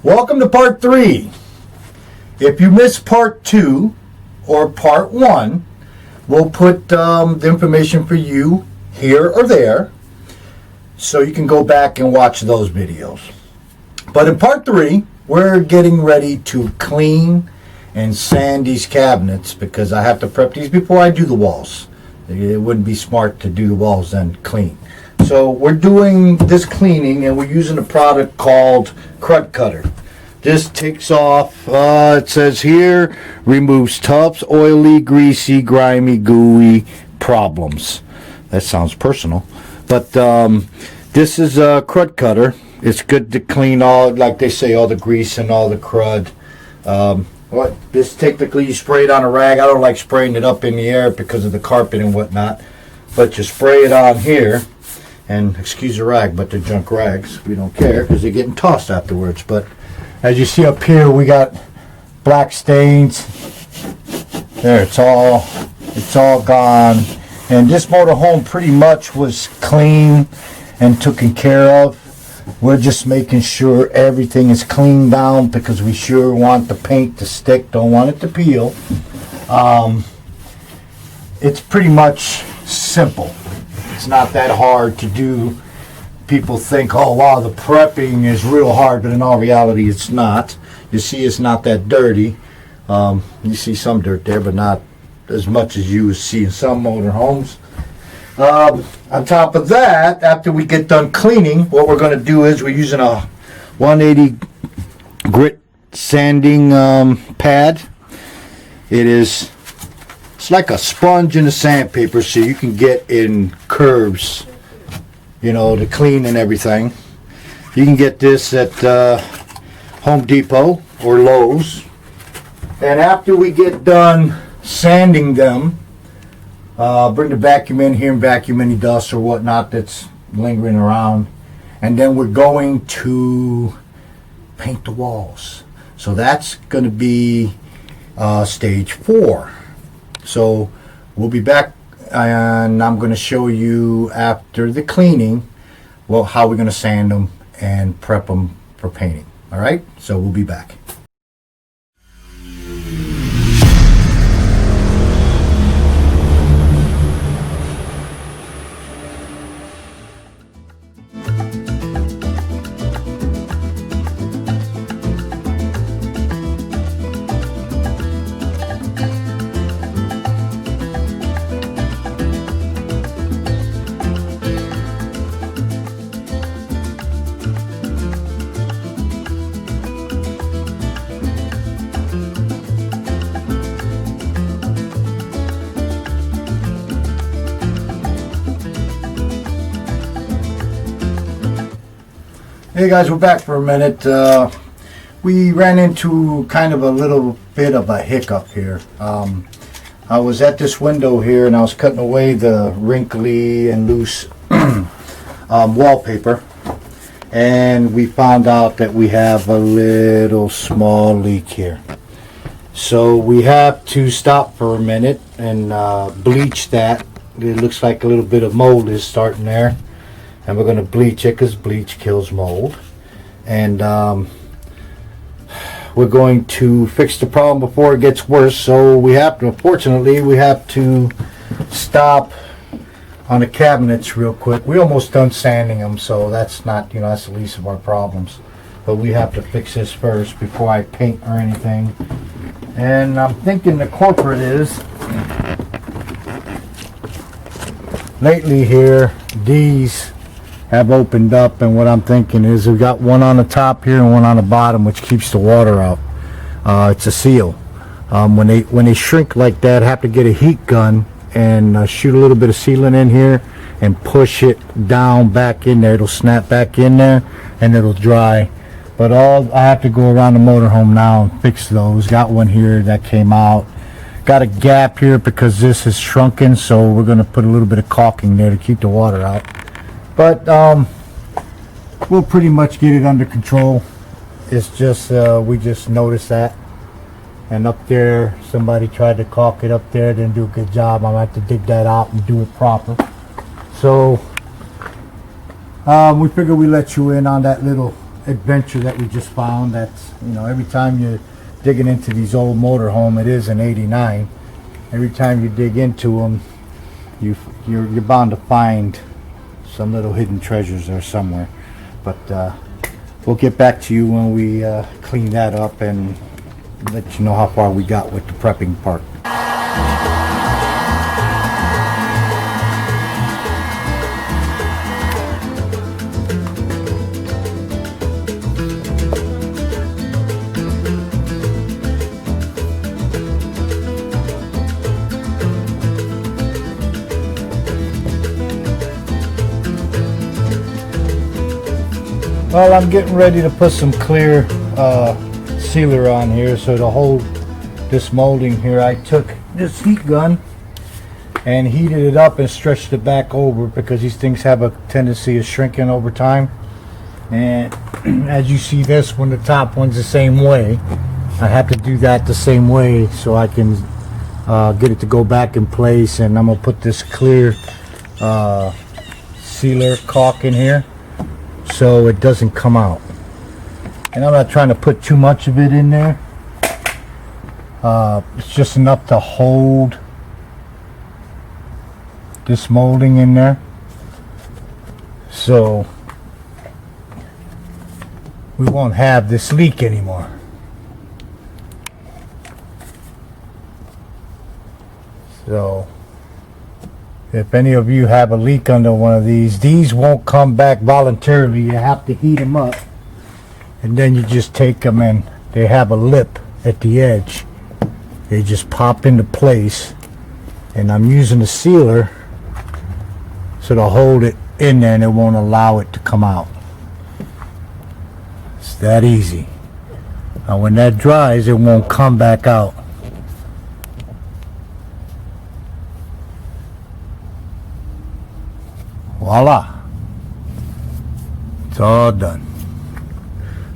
Welcome to part 3. If you missed part 2 or part 1, we'll put the information for you here or there so you can go back and watch those videos. But in part 3, we're getting ready to clean and sand these cabinets because I have to prep these before I do the walls. It wouldn't be smart to do the walls and clean. So we're doing this cleaning and we're using a product called Crud Cutter. This takes off, it says here, removes tufts, oily, greasy, grimy, gooey problems. That sounds personal. But this is a Crud Cutter. It's good to clean all, like they say, all the grease and all the crud. This technically you spray it on a rag. I don't like spraying it up in the air because of the carpet and whatnot. But you spray it on here. And excuse the rag, but they're junk rags. We don't care because they're getting tossed afterwards. But as you see up here, we got black stains. There, it's all gone. And this motorhome pretty much was clean and taken care of. We're just making sure everything is cleaned down because we sure want the paint to stick. Don't want it to peel. It's pretty much simple. It's not that hard to do. People think, oh wow, the prepping is real hard, but in all reality it's not. You see it's not that dirty. You see some dirt there, but not as much as you see in some motorhomes. On top of that, after we get done cleaning, what we're going to do is we're using a 180 grit sanding pad. It's like a sponge in a sandpaper, so you can get in curves, you know, to clean and everything. You can get this at Home Depot or Lowe's. And after we get done sanding them, bring the vacuum in here and vacuum any dust or whatnot that's lingering around. And then we're going to paint the walls. So that's going to be stage 4. So we'll be back and I'm going to show you after the cleaning how we're going to sand them and prep them for painting. Alright, so we'll be back. Hey guys, we're back for a minute. We ran into kind of a little bit of a hiccup here. I was at this window here and I was cutting away the wrinkly and loose wallpaper, and we found out that we have a little small leak here. So we have to stop for a minute and bleach that. It looks like a little bit of mold is starting there. And we're going to bleach it because bleach kills mold. And we're going to fix the problem before it gets worse. So we have to, unfortunately, we have to stop on the cabinets real quick. We're almost done sanding them, so that's not, that's the least of our problems. But we have to fix this first before I paint or anything. And I'm thinking the culprit is, lately here, these have opened up, and what I'm thinking is we've got one on the top here and one on the bottom, which keeps the water out. It's a seal. When they shrink like that, I have to get a heat gun and shoot a little bit of sealant in here and push it down back in there. It'll snap back in there and it'll dry. But I have to go around the motorhome now and fix those. Got one here that came out. Got a gap here because this is shrunken, so we're going to put a little bit of caulking there to keep the water out. But we'll pretty much get it under control. It's just we just noticed that, and up there somebody tried to caulk it up there, didn't do a good job. I'm gonna have to dig that out and do it proper. So we figured we let you in on that little adventure that we just found. That's, you know, every time you're digging into these old motorhome, it is an 89. Every time you dig into them, you're bound to find some little hidden treasures there somewhere. But we'll get back to you when we clean that up and let you know how far we got with the prepping part. Well, I'm getting ready to put some clear sealer on here so to hold this molding here. I took this heat gun and heated it up and stretched it back over because these things have a tendency of shrinking over time. And as you see, this one, the top one's the same way. I have to do that the same way so I can get it to go back in place. And I'm gonna put this clear sealer caulk in here so it doesn't come out. And I'm not trying to put too much of it in there. It's just enough to hold this molding in there, so we won't have this leak anymore. So if any of you have a leak under one of these won't come back voluntarily. You have to heat them up, and then you just take them, and they have a lip at the edge. They just pop into place, and I'm using the sealer so to hold it in there, and it won't allow it to come out. It's that easy. Now when that dries, it won't come back out. Voila, it's all done.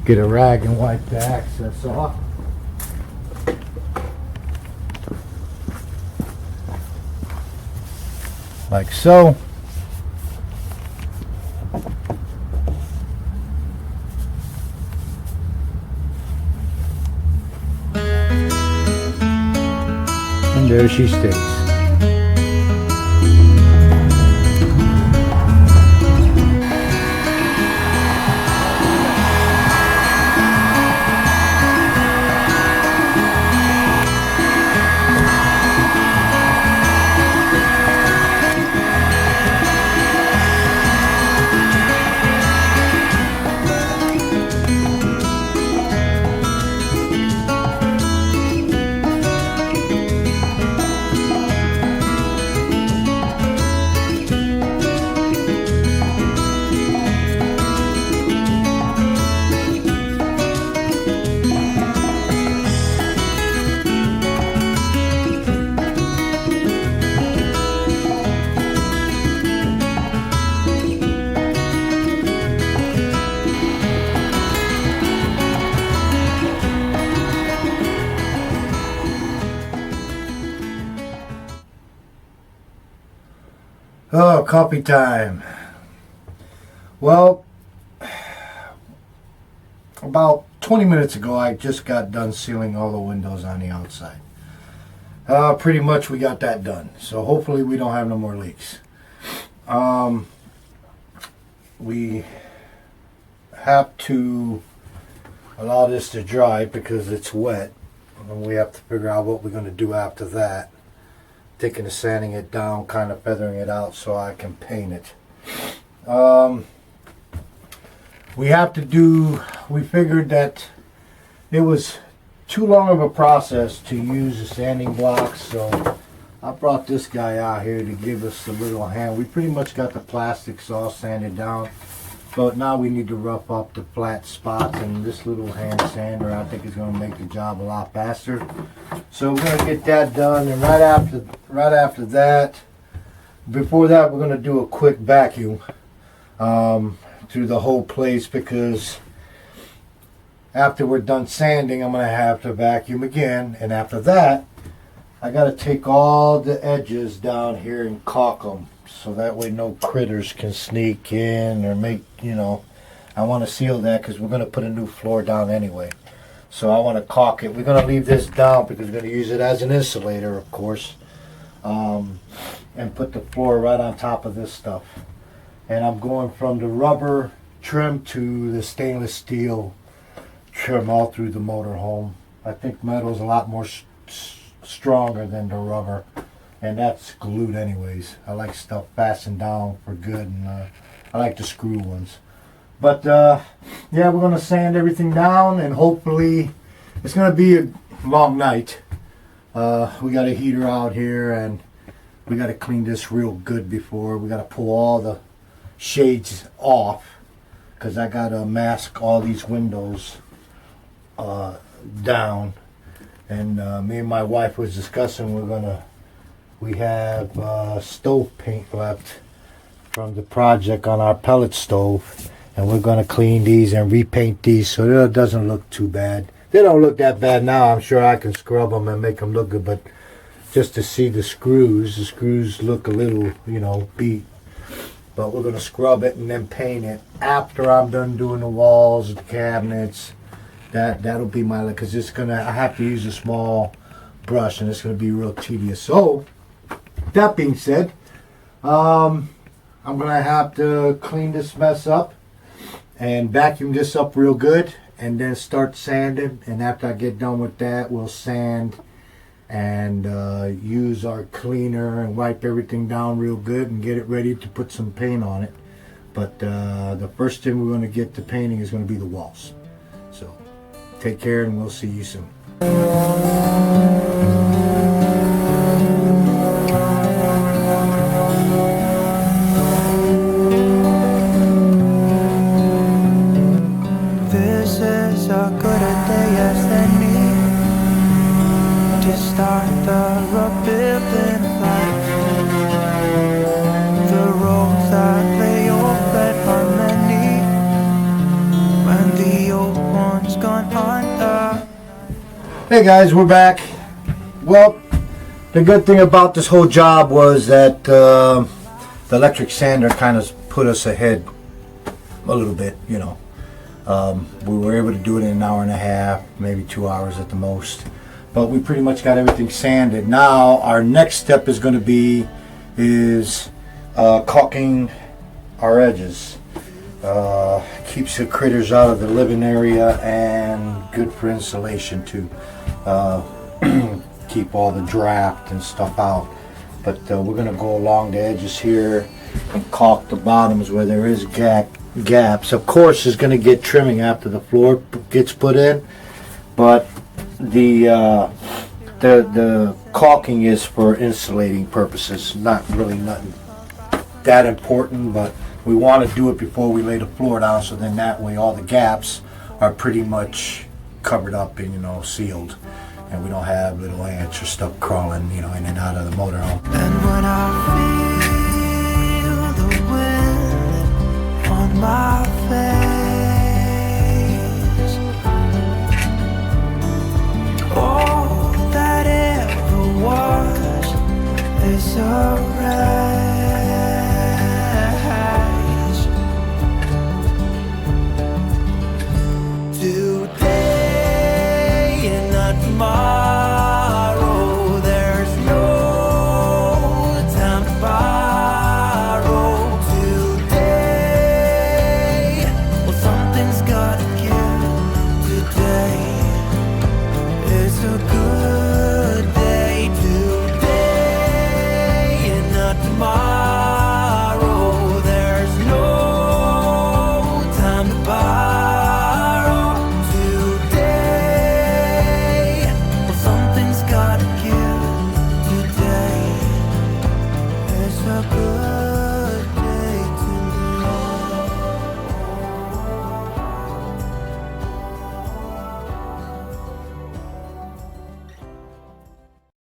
Get a rag and wipe the access off. Like so. And there she stays. Oh, coffee time. Well, about 20 minutes ago, I just got done sealing all the windows on the outside. Pretty much we got that done. So hopefully we don't have no more leaks. We have to allow this to dry because it's wet. And we have to figure out what we're going to do after that. Taking and sanding it down, kind of feathering it out so I can paint it. We figured that it was too long of a process to use the sanding blocks, so I brought this guy out here to give us a little hand. We pretty much got the plastics all sanded down, but now we need to rough up the flat spots, and this little hand sander I think is going to make the job a lot faster. So we're going to get that done, and right after that, before that, we're going to do a quick vacuum through the whole place, because after we're done sanding, I'm going to have to vacuum again, and after that, I got to take all the edges down here and caulk them, so that way no critters can sneak in or make, I want to seal that because we're going to put a new floor down anyway. So I want to caulk it. We're going to leave this down because we're going to use it as an insulator, of course. And put the floor right on top of this stuff. And I'm going from the rubber trim to the stainless steel trim all through the motorhome. I think metal's a lot more stronger than the rubber. And that's glued anyways. I like stuff fastened down for good, and I like the screw ones. But yeah, we're going to sand everything down, and hopefully it's going to be a long night. We got a heater out here, and we got to clean this real good before. We got to pull all the shades off because I got to mask all these windows down. And me and my wife was discussing we have stove paint left from the project on our pellet stove. And we're going to clean these and repaint these so that it doesn't look too bad. They don't look that bad now. I'm sure I can scrub them and make them look good. But just to see the screws look a little, you know, beat. But we're going to scrub it and then paint it after I'm done doing the walls, the cabinets. That'll be my, because it's going to, I have to use a small brush and it's going to be real tedious. So, that being said, I'm going to have to clean this mess up and vacuum this up real good and then start sanding. And after I get done with that, we'll sand and use our cleaner and wipe everything down real good and get it ready to put some paint on it. But the first thing we're going to get to painting is going to be the walls. So take care and we'll see you soon. Start the rebuilding life. The roads that lay open are many when the old one's gone under. Hey guys, we're back. Well, the good thing about this whole job was that the electric sander kind of put us ahead a little bit, you know. We were able to do it in an hour and a half, maybe 2 hours at the most. But we pretty much got everything sanded. Now our next step is going to be caulking our edges. Keeps the critters out of the living area and good for insulation too. Keep all the draft and stuff out. But we're going to go along the edges here and caulk the bottoms where there is gaps. Of course, there's going to get trimming after the floor gets put in, but the caulking is for insulating purposes, not really nothing that important, but we want to do it before we lay the floor down, so then that way all the gaps are pretty much covered up and, you know, sealed, and we don't have little ants or stuff crawling, you know, in and out of the motorhome. And when I feel the wind on my face,